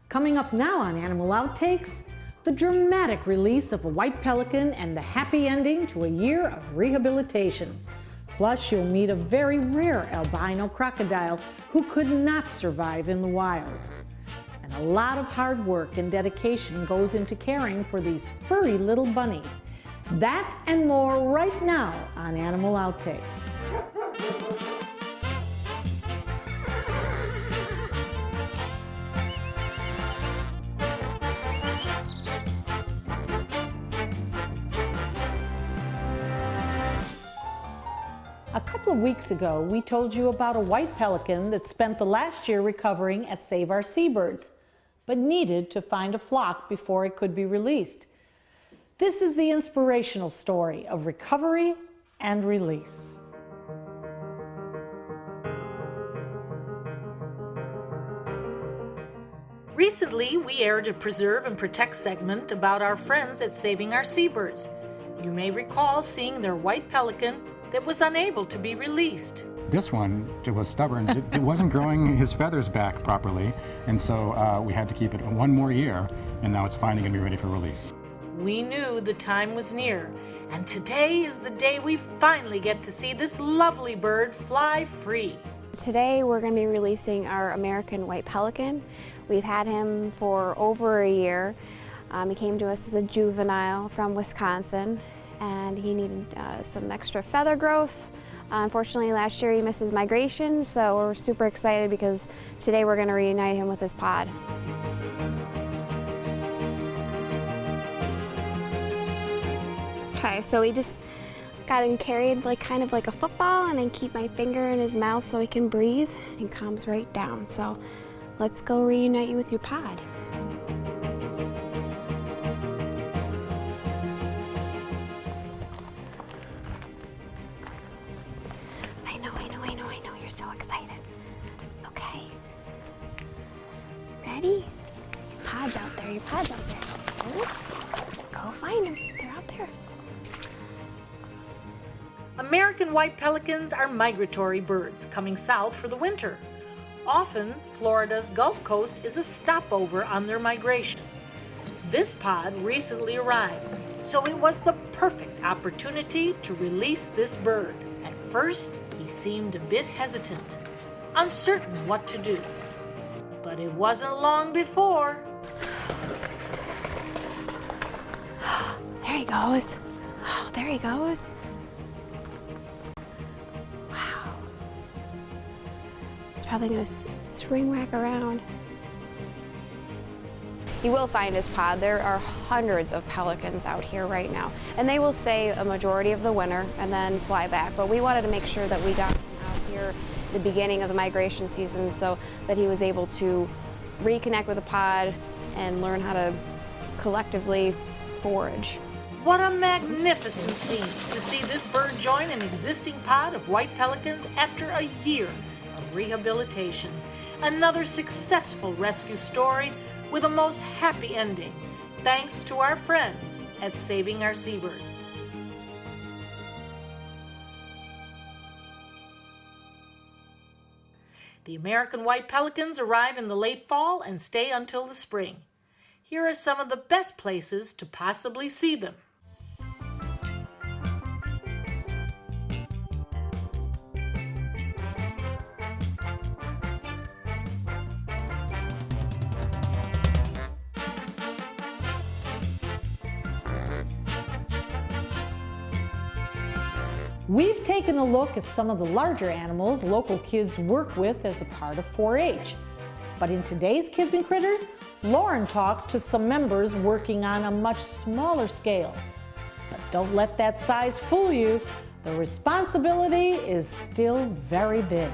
Coming up now on Animal Outtakes, the dramatic release of a white pelican and the happy ending to a year of rehabilitation. Plus, you'll meet a very rare albino crocodile who could not survive in the wild. And a lot of hard work and dedication goes into caring for these furry little bunnies. That and more right now on Animal Outtakes. A couple of weeks ago, we told you about a white pelican that spent the last year recovering at Save Our Seabirds, but needed to find a flock before it could be released. This is the inspirational story of recovery and release. Recently, we aired a Preserve and Protect segment about our friends at Saving Our Seabirds. You may recall seeing their white pelican that was unable to be released. This one was stubborn. It wasn't growing his feathers back properly, and so we had to keep it one more year, and now it's finally going to be ready for release. We knew the time was near, and today is the day we finally get to see this lovely bird fly free. Today we're going to be releasing our American white pelican. We've had him for over a year. He came to us as a juvenile from Wisconsin, and he needed some extra feather growth. Unfortunately, last year he missed his migration, so we're super excited because today we're going to reunite him with his pod. Okay, so we just got him carried kind of like a football, and I keep my finger in his mouth so he can breathe, and he calms right down. So let's go reunite you with your pod. I know, you're so excited. Okay. Ready? Your pod's out there, Go find them, they're out there. American white pelicans are migratory birds coming south for the winter. Often, Florida's Gulf Coast is a stopover on their migration. This pod recently arrived, so it was the perfect opportunity to release this bird. At first, he seemed a bit hesitant, uncertain what to do. But it wasn't long before. There he goes. Oh, there he goes. Wow. It's probably going to swing back around. He will find his pod. There are hundreds of pelicans out here right now, and they will stay a majority of the winter and then fly back. But we wanted to make sure that we got him out here at the beginning of the migration season so that he was able to reconnect with the pod and learn how to collectively forage. What a magnificent scene to see this bird join an existing pod of white pelicans after a year of rehabilitation. Another successful rescue story with a most happy ending, thanks to our friends at Saving Our Seabirds. The American white pelicans arrive in the late fall and stay until the spring. Here are some of the best places to possibly see them. We've taken a look at some of the larger animals local kids work with as a part of 4-H. But in today's Kids and Critters, Lauren talks to some members working on a much smaller scale. But don't let that size fool you. The responsibility is still very big.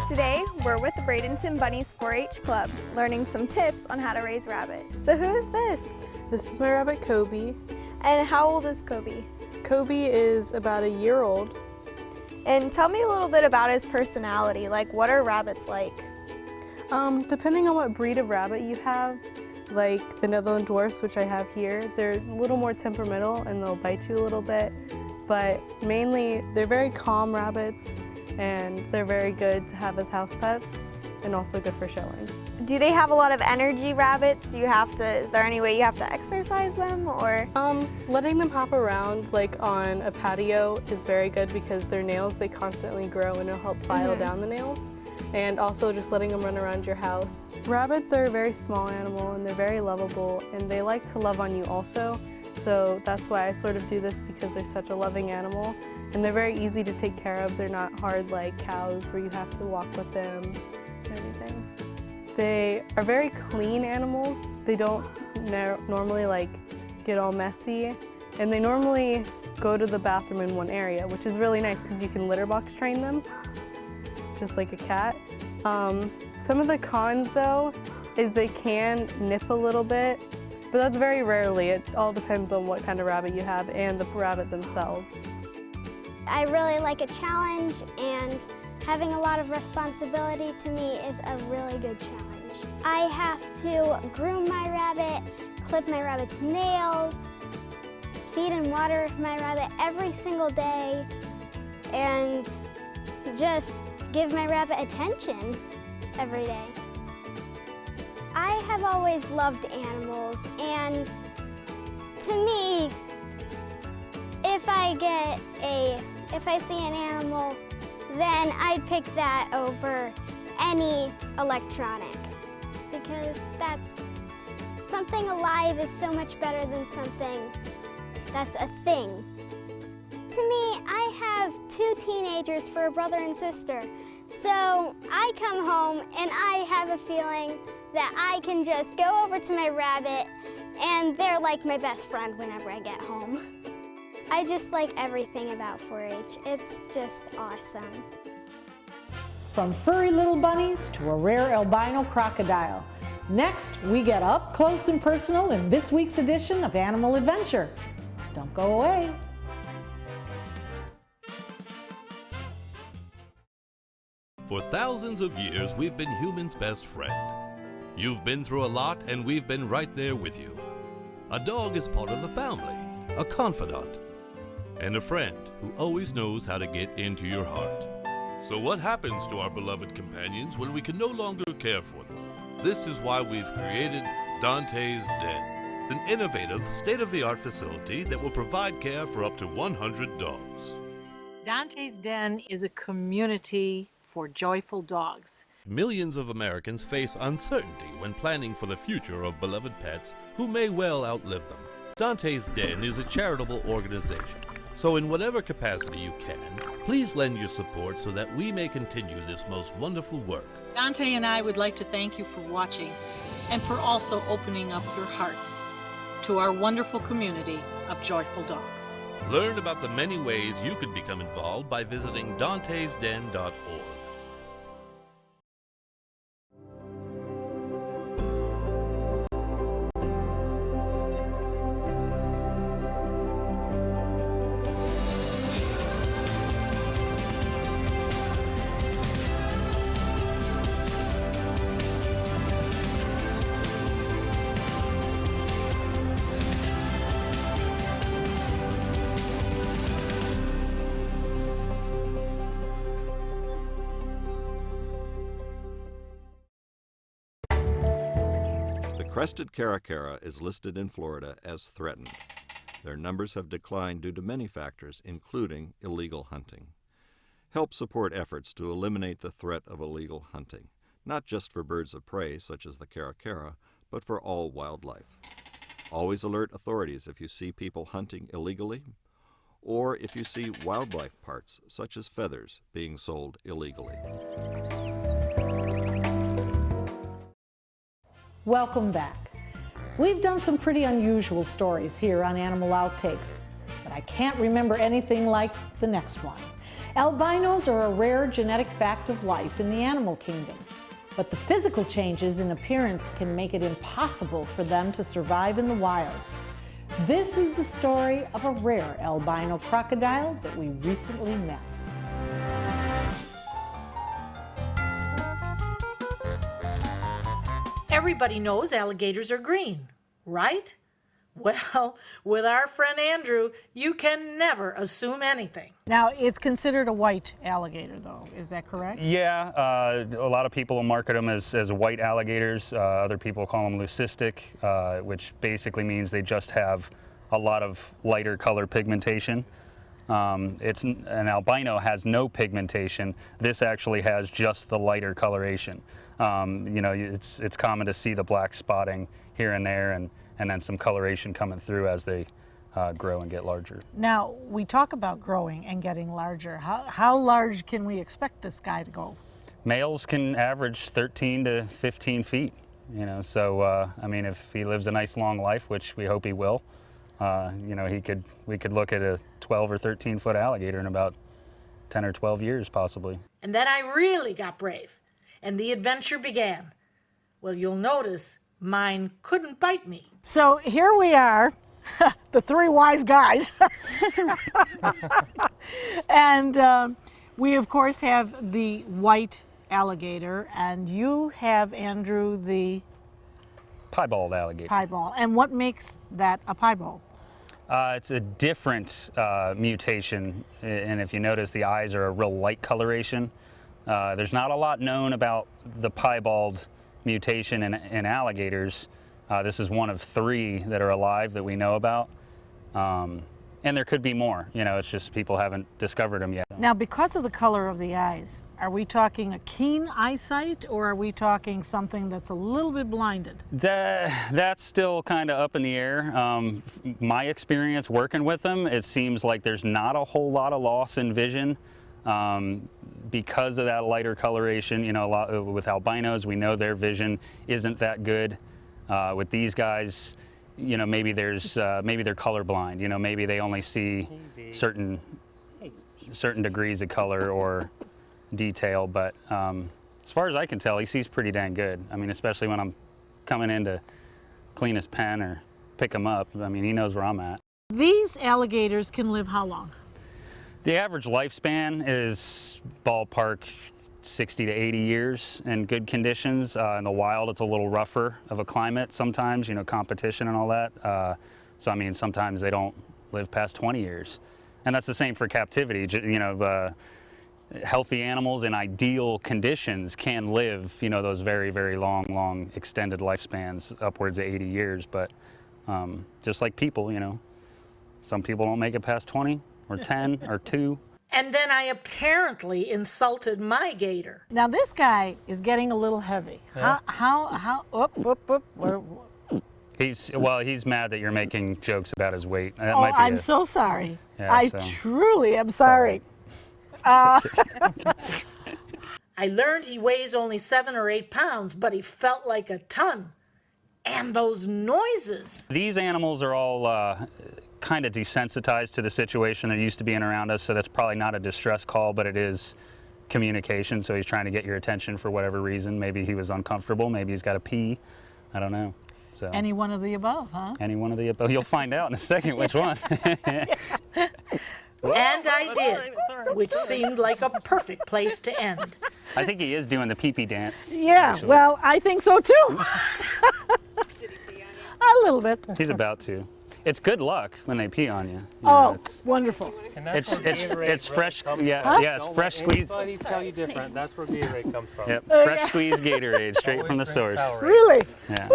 Today, we're with the Bradenton Bunnies 4-H Club, learning some tips on how to raise rabbit. So who is this? This is my rabbit, Kobe. And how old is Kobe? Kobe is about a year old. And tell me a little bit about his personality, like what are rabbits like? Depending on what breed of rabbit you have, like the Netherland Dwarfs, which I have here, they're a little more temperamental and they'll bite you a little bit, but mainly they're very calm rabbits, and they're very good to have as house pets and also good for showing. Do they have a lot of energy, rabbits? Is there any way you have to exercise them, or? Letting them hop around like on a patio is very good because their nails, they constantly grow and it'll help file down the nails. And also just letting them run around your house. Rabbits are a very small animal and they're very lovable and they like to love on you also. So that's why I sort of do this, because they're such a loving animal and they're very easy to take care of. They're not hard like cows where you have to walk with them and everything. They are very clean animals. They don't normally like get all messy, and they normally go to the bathroom in one area, which is really nice because you can litter box train them, just like a cat. Some of the cons though is they can nip a little bit, but that's very rarely. It all depends on what kind of rabbit you have and the rabbit themselves. I really like a challenge, and having a lot of responsibility to me is a really good challenge. I have to groom my rabbit, clip my rabbit's nails, feed and water my rabbit every single day, and just give my rabbit attention every day. I have always loved animals, and to me, if I see an animal, then I'd pick that over any electronic, because something alive is so much better than something that's a thing. To me, I have 2 teenagers for a brother and sister, so I come home and I have a feeling that I can just go over to my rabbit and they're like my best friend whenever I get home. I just like everything about 4-H. It's just awesome. From furry little bunnies to a rare albino crocodile. Next, we get up close and personal in this week's edition of Animal Adventure. Don't go away. For thousands of years, we've been humans' best friend. You've been through a lot, and we've been right there with you. A dog is part of the family, a confidant, and a friend who always knows how to get into your heart. So what happens to our beloved companions when we can no longer care for them? This is why we've created Dante's Den, an innovative, state-of-the-art facility that will provide care for up to 100 dogs. Dante's Den is a community for joyful dogs. Millions of Americans face uncertainty when planning for the future of beloved pets who may well outlive them. Dante's Den is a charitable organization, so in whatever capacity you can, please lend your support so that we may continue this most wonderful work. Dante and I would like to thank you for watching and for also opening up your hearts to our wonderful community of joyful dogs. Learn about the many ways you could become involved by visiting dantesden.org. The crested caracara is listed in Florida as threatened. Their numbers have declined due to many factors, including illegal hunting. Help support efforts to eliminate the threat of illegal hunting, not just for birds of prey such as the caracara, but for all wildlife. Always alert authorities if you see people hunting illegally, or if you see wildlife parts such as feathers being sold illegally. Welcome back. We've done some pretty unusual stories here on Animal Outtakes, but I can't remember anything like the next one. Albinos are a rare genetic fact of life in the animal kingdom, but the physical changes in appearance can make it impossible for them to survive in the wild. This is the story of a rare albino crocodile that we recently met. Everybody knows alligators are green, right? Well, with our friend Andrew, you can never assume anything. Now, it's considered a white alligator, though. Is that correct? Yeah, a lot of people will market them as white alligators. Other people call them leucistic, which basically means they just have a lot of lighter color pigmentation. An albino has no pigmentation. This actually has just the lighter coloration. You know, it's common to see the black spotting here and there, and then some coloration coming through as they grow and get larger. Now, we talk about growing and getting larger. How large can we expect this guy to go? Males can average 13 to 15 feet, you know, so I mean, if he lives a nice long life, which we hope he will, you know, we could look at a 12 or 13 foot alligator in about 10 or 12 years possibly. And then I really got brave, and the adventure began. Well, you'll notice mine couldn't bite me. So here we are, the three wise guys. And we, of course, have the white alligator, and you have, Andrew, the Piebald alligator. piebald. And what makes that a piebald? It's a different mutation, and if you notice, the eyes are a real light coloration. There's not a lot known about the piebald mutation in alligators. This is one of 3 that are alive that we know about. And there could be more, you know, it's just people haven't discovered them yet. Now, because of the color of the eyes, are we talking a keen eyesight, or are we talking something that's a little bit blinded? That's still kind of up in the air. My experience working with them, it seems like there's not a whole lot of loss in vision. Because of that lighter coloration, you know, with albinos, we know their vision isn't that good. With these guys, you know, maybe they're colorblind. You know, maybe they only see certain degrees of color or detail. But as far as I can tell, he sees pretty dang good. I mean, especially when I'm coming in to clean his pen or pick him up. I mean, he knows where I'm at. These alligators can live how long? The average lifespan is ballpark 60 to 80 years in good conditions. In the wild, it's a little rougher of a climate sometimes, you know, competition and all that. So, I mean, sometimes they don't live past 20 years. And that's the same for captivity. You know, healthy animals in ideal conditions can live, you know, those very, very long extended lifespans, upwards of 80 years. But just like people, you know, some people don't make it past 20 or 10 or 2. And then I apparently insulted my gator. Now, this guy is getting a little heavy. Yeah. He's mad that you're making jokes about his weight. That oh, might be I'm so sorry. Yeah, I truly am sorry. I learned he weighs only 7 or 8 pounds, but he felt like a ton. And those noises. These animals are all kind of desensitized to the situation. They're used to being around us, so that's probably not a distress call, but it is communication. So he's trying to get your attention for whatever reason. Maybe he was uncomfortable. Maybe he's got to pee. I don't know. So any one of the above, huh? Any one of the above. You'll find out in a second which one. And I did, which seemed like a perfect place to end. I think he is doing the pee-pee dance. Yeah, actually. Well, I think so too. A little bit. He's about to. It's good luck when they pee on you. Wonderful. It's fresh. Yeah, Huh? yeah, it's fresh squeezed. Anybody tell you different? That's where Gatorade comes from. Yep, fresh squeezed Gatorade, straight from the source. Really? Yeah.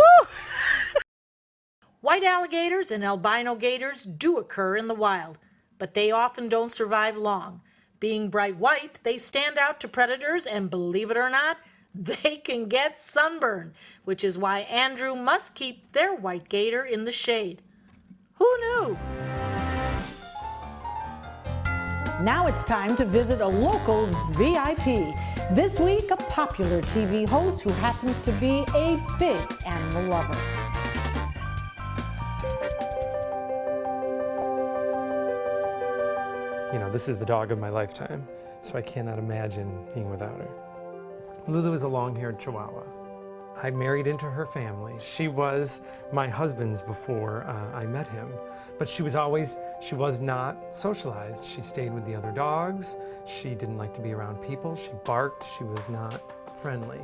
White alligators and albino gators do occur in the wild, but they often don't survive long. Being bright white, they stand out to predators, and believe it or not, they can get sunburned, which is why Andrew must keep their white gator in the shade. Who knew? Now it's time to visit a local VIP. This week, a popular TV host who happens to be a big animal lover. You know, this is the dog of my lifetime, so I cannot imagine being without her. Lulu is a long-haired Chihuahua. I married into her family. She was my husband's before I met him, but she was not socialized. She stayed with the other dogs. She didn't like to be around people. She barked. She was not friendly.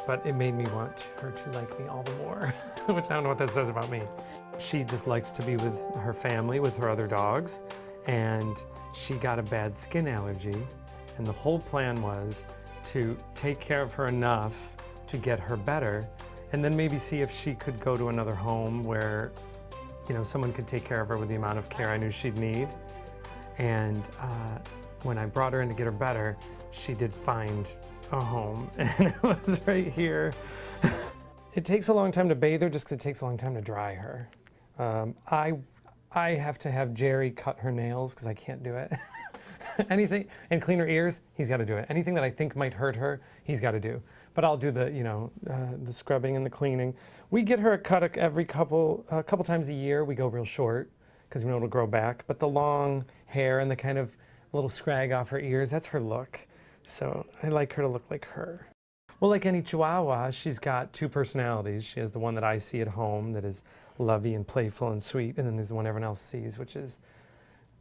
But it made me want her to like me all the more, which I don't know what that says about me. She just liked to be with her family, with her other dogs, and she got a bad skin allergy, and the whole plan was to take care of her enough to get her better, and then maybe see if she could go to another home where, you know, someone could take care of her with the amount of care I knew she'd need. And when I brought her in to get her better, she did find a home, and it was right here. It takes a long time to bathe her just because it takes a long time to dry her. I have to have Jerry cut her nails because I can't do it. Anything, and clean her ears, he's got to do it. Anything that I think might hurt her, he's got to do. But I'll do the, you know, the scrubbing and the cleaning. We get her a cut every couple times a year. We go real short because we know it'll grow back. But the long hair and the kind of little scrag off her ears, that's her look. So I like her to look like her. Well, like any Chihuahua, she's got two personalities. She has the one that I see at home that is lovey and playful and sweet, and then there's the one everyone else sees, which is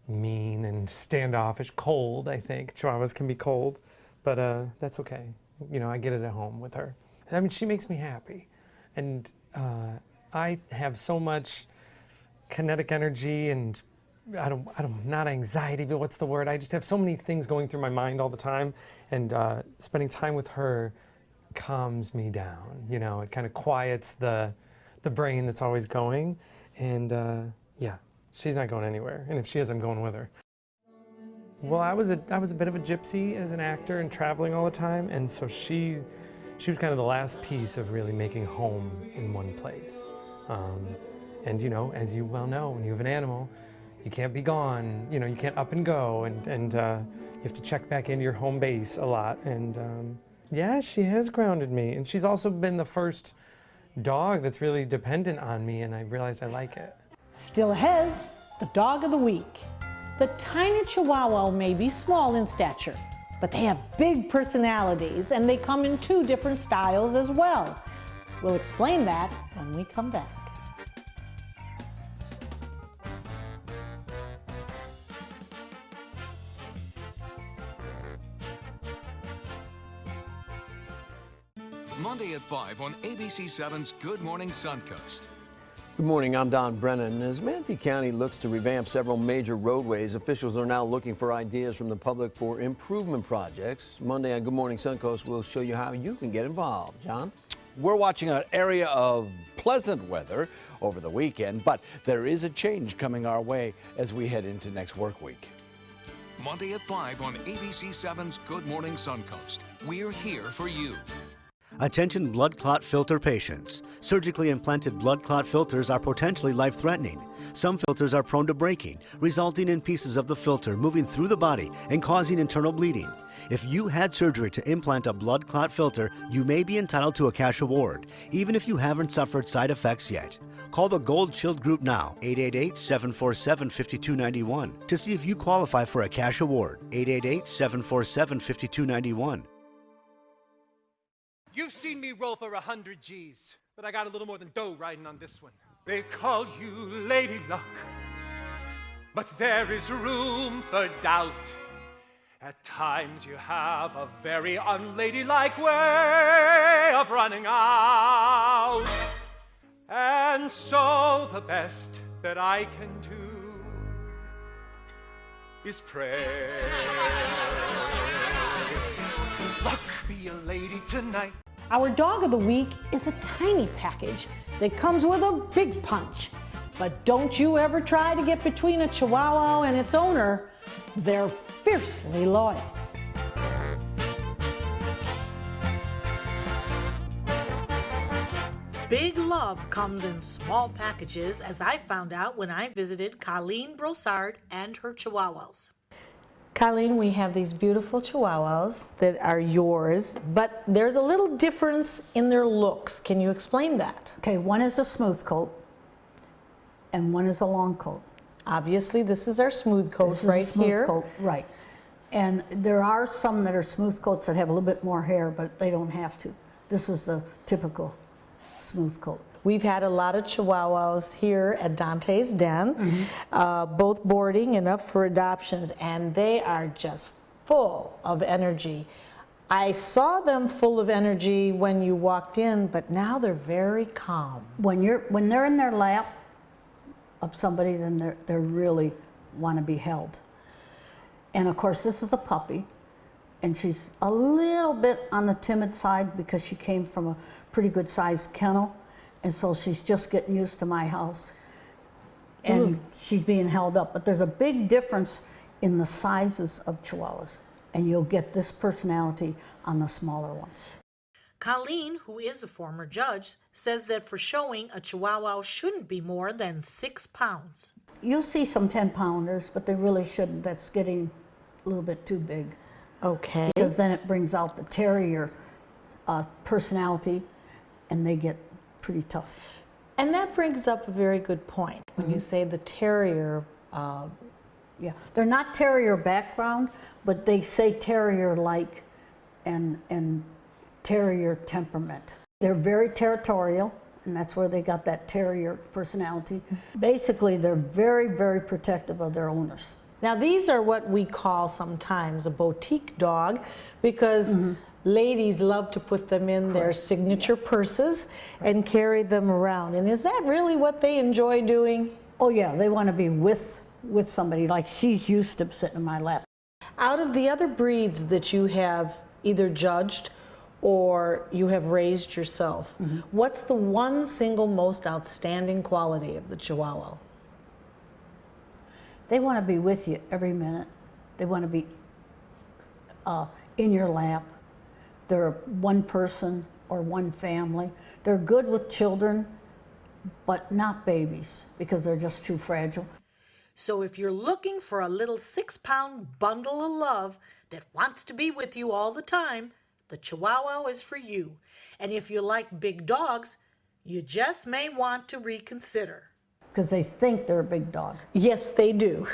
mean and standoffish, cold, I think. Chihuahuas can be cold, but that's okay. You know, I get it at home with her. I mean, she makes me happy. And I have so much kinetic energy and not anxiety, but what's the word? I just have so many things going through my mind all the time, and spending time with her calms me down. You know, it kind of quiets the brain that's always going, and yeah, she's not going anywhere, and if she is, I'm going with her. Well, I was a bit of a gypsy as an actor and traveling all the time, and so she was kind of the last piece of really making home in one place. And you know, as you well know, when you have an animal, you can't be gone. You know, you can't up and go, and you have to check back into your home base a lot. And yeah, she has grounded me, and she's also been the first dog that's really dependent on me, and I realized I like it. Still ahead, the dog of the week. The tiny Chihuahua may be small in stature, but they have big personalities, and they come in 2 different styles as well. We'll explain that when we come back. Monday at 5 on ABC7's Good Morning Suncoast. Good morning, I'm Don Brennan. As Manatee County looks to revamp several major roadways, officials are now looking for ideas from the public for improvement projects. Monday on Good Morning Suncoast, we'll show you how you can get involved. John? We're watching an area of pleasant weather over the weekend, but there is a change coming our way as we head into next work week. Monday at 5 on ABC7's Good Morning Suncoast. We're here for you. Attention blood clot filter patients. Surgically implanted blood clot filters are potentially life-threatening. Some filters are prone to breaking, resulting in pieces of the filter moving through the body and causing internal bleeding. If you had surgery to implant a blood clot filter, you may be entitled to a cash award, even if you haven't suffered side effects yet. Call the Gold Shield Group now, 888-747-5291, to see if you qualify for a cash award, 888-747-5291. You've seen me roll for 100 G's, but I got a little more than dough riding on this one. They call you Lady Luck, but there is room for doubt. At times you have a very unladylike way of running out. And so the best that I can do is pray. Luck be a lady tonight. Our dog of the week is a tiny package that comes with a big punch. But don't you ever try to get between a Chihuahua and its owner. They're fiercely loyal. Big love comes in small packages, as I found out when I visited Colleen Brossard and her Chihuahuas. Colleen, we have these beautiful Chihuahuas that are yours, but there's a little difference in their looks. Can you explain that? Okay, one is a smooth coat and one is a long coat. Obviously, this is our smooth coat this right is a smooth here. Coat, right. And there are some that are smooth coats that have a little bit more hair, but they don't have to. This is the typical smooth coat. We've had a lot of Chihuahuas here at Dante's Den, both boarding and up for adoptions, and they are just full of energy. I saw them full of energy when you walked in, but now they're very calm. When they're in their lap, of somebody, then they really want to be held. And of course, this is a puppy, and she's a little bit on the timid side because she came from a pretty good sized kennel, and so she's just getting used to my house. And she's being held up. But there's a big difference in the sizes of Chihuahuas, and you'll get this personality on the smaller ones. Colleen, who is a former judge, says that for showing, a Chihuahua shouldn't be more than 6 pounds. You'll see some 10-pounders, but they really shouldn't. That's getting a little bit too big. Okay. Because then it brings out the terrier personality, and they get pretty tough. And that brings up a very good point when you say the terrier. Yeah, they're not terrier background, but they say terrier-like and terrier temperament. They're very territorial, and that's where they got that terrier personality. Basically, they're very, very protective of their owners. Now, these are what we call sometimes a boutique dog, because ladies love to put them in their signature purses and carry them around. And is that really what they enjoy doing? Oh yeah, they want to be with somebody, like she's used to sitting in my lap. Out of the other breeds that you have either judged or you have raised yourself, what's the one single most outstanding quality of the Chihuahua? They want to be with you every minute. They want to be in your lap. They're one person or one family. They're good with children, but not babies, because they're just too fragile. So if you're looking for a little 6-pound bundle of love that wants to be with you all the time, the Chihuahua is for you. And if you like big dogs, you just may want to reconsider. Because they think they're a big dog. Yes, they do.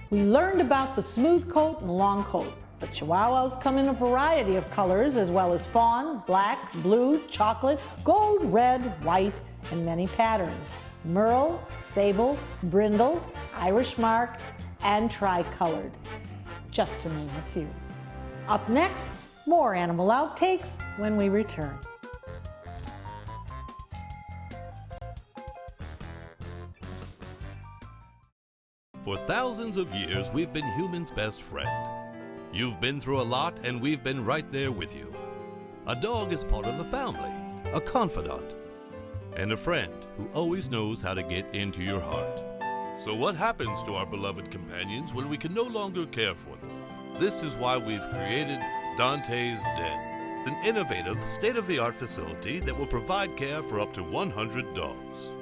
We learned about the smooth coat and long coat. But Chihuahuas come in a variety of colors, as well as fawn, black, blue, chocolate, gold, red, white, and many patterns. Merle, sable, brindle, Irish mark, and tricolored, just to name a few. Up next, more animal outtakes when we return. For thousands of years, we've been humans' best friend. You've been through a lot, and we've been right there with you. A dog is part of the family, a confidant, and a friend who always knows how to get into your heart. So what happens to our beloved companions when we can no longer care for them? This is why we've created Dante's Den, an innovative, state-of-the-art facility that will provide care for up to 100 dogs.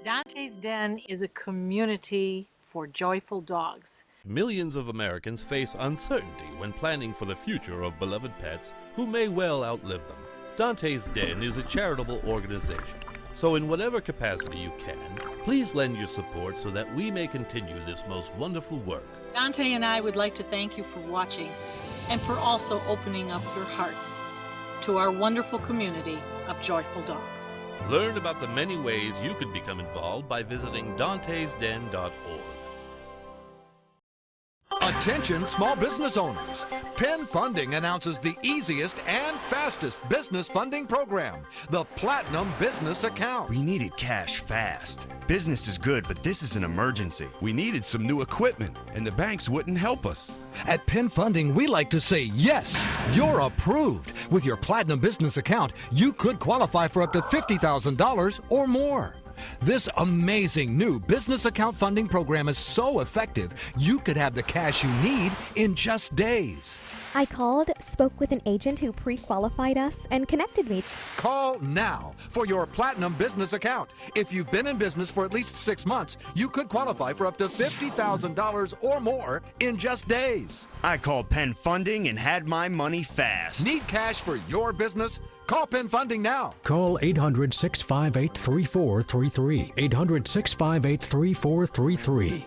Dante's Den is a community for joyful dogs. Millions of Americans face uncertainty when planning for the future of beloved pets who may well outlive them. Dante's Den is a charitable organization, so in whatever capacity you can, please lend your support so that we may continue this most wonderful work. Dante and I would like to thank you for watching and for also opening up your hearts to our wonderful community of joyful dogs. Learn about the many ways you could become involved by visiting dantesden.org. Attention small business owners. Penn Funding announces the easiest and fastest business funding program, the Platinum Business Account. We needed cash fast. Business is good, but this is an emergency. We needed some new equipment, and the banks wouldn't help us. At Penn Funding, we like to say, yes, you're approved. With your Platinum Business Account, you could qualify for up to $50,000 or more. This amazing new business account funding program is so effective, you could have the cash you need in just days. I called, spoke with an agent who pre-qualified us, and connected me. Call now for your Platinum Business Account. If you've been in business for at least 6 months, you could qualify for up to $50,000 or more in just days. I called Penn Funding and had my money fast. Need cash for your business? Call Penn Funding now. Call 800-658-3433. 800-658-3433.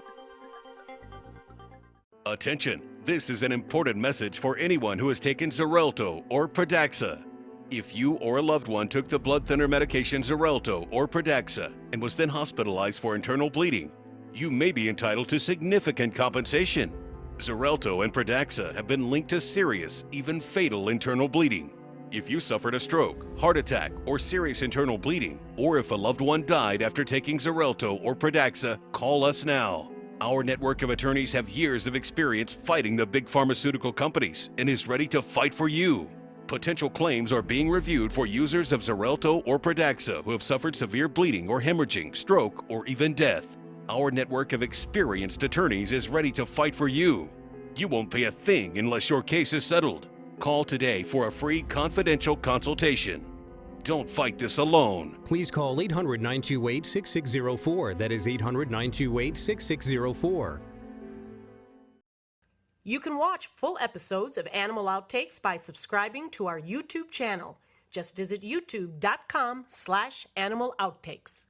Attention, this is an important message for anyone who has taken Xarelto or Pradaxa. If you or a loved one took the blood thinner medication Xarelto or Pradaxa and was then hospitalized for internal bleeding, you may be entitled to significant compensation. Xarelto and Pradaxa have been linked to serious, even fatal internal bleeding. If you suffered a stroke, heart attack, or serious internal bleeding, or if a loved one died after taking Xarelto or Pradaxa, call us now. Our network of attorneys have years of experience fighting the big pharmaceutical companies and is ready to fight for you. Potential claims are being reviewed for users of Xarelto or Pradaxa who have suffered severe bleeding or hemorrhaging, stroke, or even death. Our network of experienced attorneys is ready to fight for you. You won't pay a thing unless your case is settled. Call today for a free confidential consultation. Don't fight this alone. Please call 800-928-6604. That is 800-928-6604. You can watch full episodes of Animal Outtakes by subscribing to our YouTube channel. Just visit youtube.com/Animal Outtakes.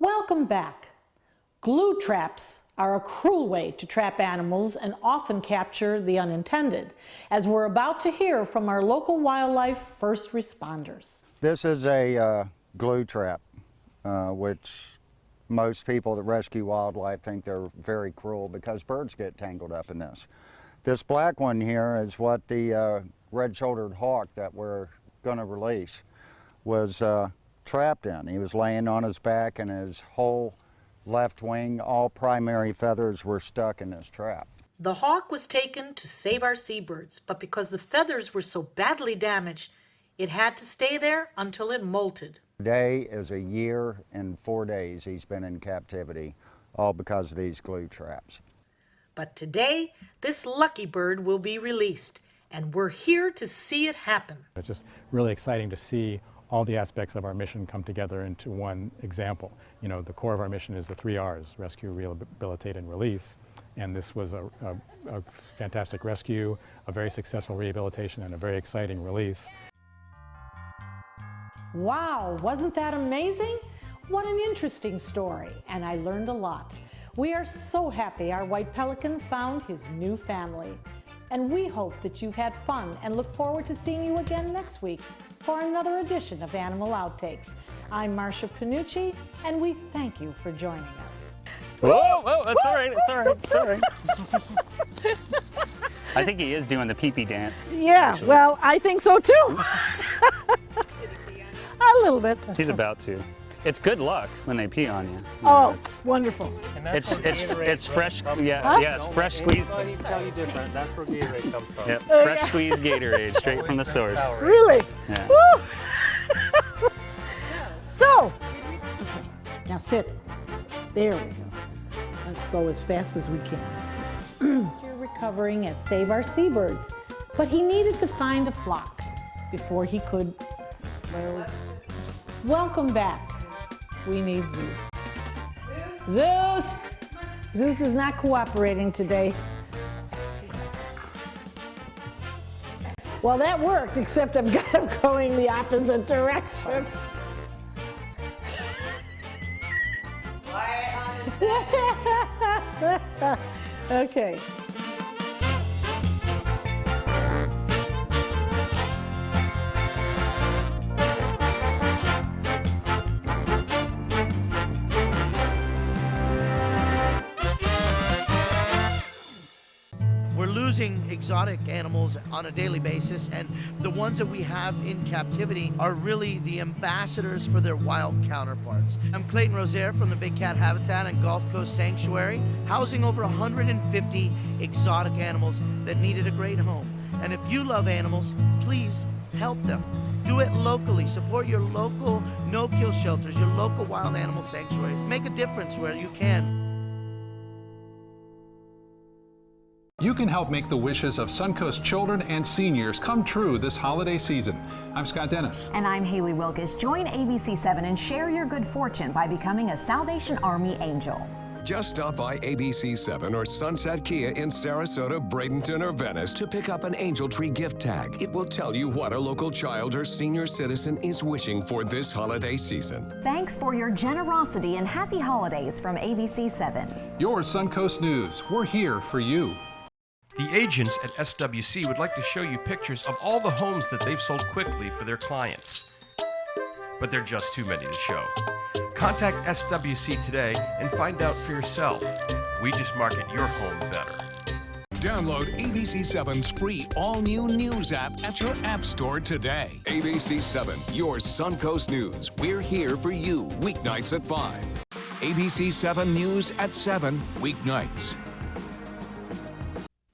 Welcome back. Glue traps are a cruel way to trap animals and often capture the unintended, as we're about to hear from our local wildlife first responders. This is a glue trap, which most people that rescue wildlife think they're very cruel because birds get tangled up in this. This black one here is what the red-shouldered hawk that we're going to release was trapped in. He was laying on his back and his whole left wing, all primary feathers were stuck in this trap. The hawk was taken to save our seabirds, but because the feathers were so badly damaged, it had to stay there until it molted. Today is a year and 4 days he's been in captivity, all because of these glue traps. But today, this lucky bird will be released, and we're here to see it happen. It's just really exciting to see all the aspects of our mission come together into one example. You know, the core of our mission is the 3 R's, rescue, rehabilitate, and release. And this was a fantastic rescue, a very successful rehabilitation, and a very exciting release. Wow, wasn't that amazing? What an interesting story, and I learned a lot. We are so happy our white pelican found his new family. And we hope that you've had fun and look forward to seeing you again next week for another edition of Animal Outtakes. I'm Marcia Panucci, and we thank you for joining us. Whoa, that's all right, it's all right, it's all right. I think he is doing the pee-pee dance. Yeah, actually. Well, I think so too. A little bit. He's about to. It's good luck when they pee on you. Oh, wonderful. And that's it's fresh, it's fresh squeezed. Let me tell you different. That's where Gatorade comes from. Yep, fresh squeezed Gatorade straight from the source. Really? Yeah. Woo! So, okay, now sit. There we go. Let's go as fast as we can. You're recovering at Save Our Seabirds, but he needed to find a flock before he could, well, welcome back. We need Zeus. Zeus! Zeus is not cooperating today. Well, that worked, except I've got him going the opposite direction. Okay. We're losing exotic animals on a daily basis, and the ones that we have in captivity are really the ambassadors for their wild counterparts. I'm Clayton Rozier from the Big Cat Habitat and Gulf Coast Sanctuary, housing over 150 exotic animals that needed a great home. And if you love animals, please help them. Do it locally. Support your local no-kill shelters, your local wild animal sanctuaries. Make a difference where you can. You can help make the wishes of Suncoast children and seniors come true this holiday season. I'm Scott Dennis. And I'm Haley Wilkes. Join ABC7 and share your good fortune by becoming a Salvation Army Angel. Just stop by ABC7 or Sunset Kia in Sarasota, Bradenton, or Venice to pick up an Angel Tree gift tag. It will tell you what a local child or senior citizen is wishing for this holiday season. Thanks for your generosity and happy holidays from ABC7. Your Suncoast News. We're here for you. The agents at SWC would like to show you pictures of all the homes that they've sold quickly for their clients. But they're just too many to show. Contact SWC today and find out for yourself. We just market your home better. Download ABC7's free all-new news app at your app store today. ABC7, your Suncoast News. We're here for you weeknights at 5. ABC7 News at 7, weeknights.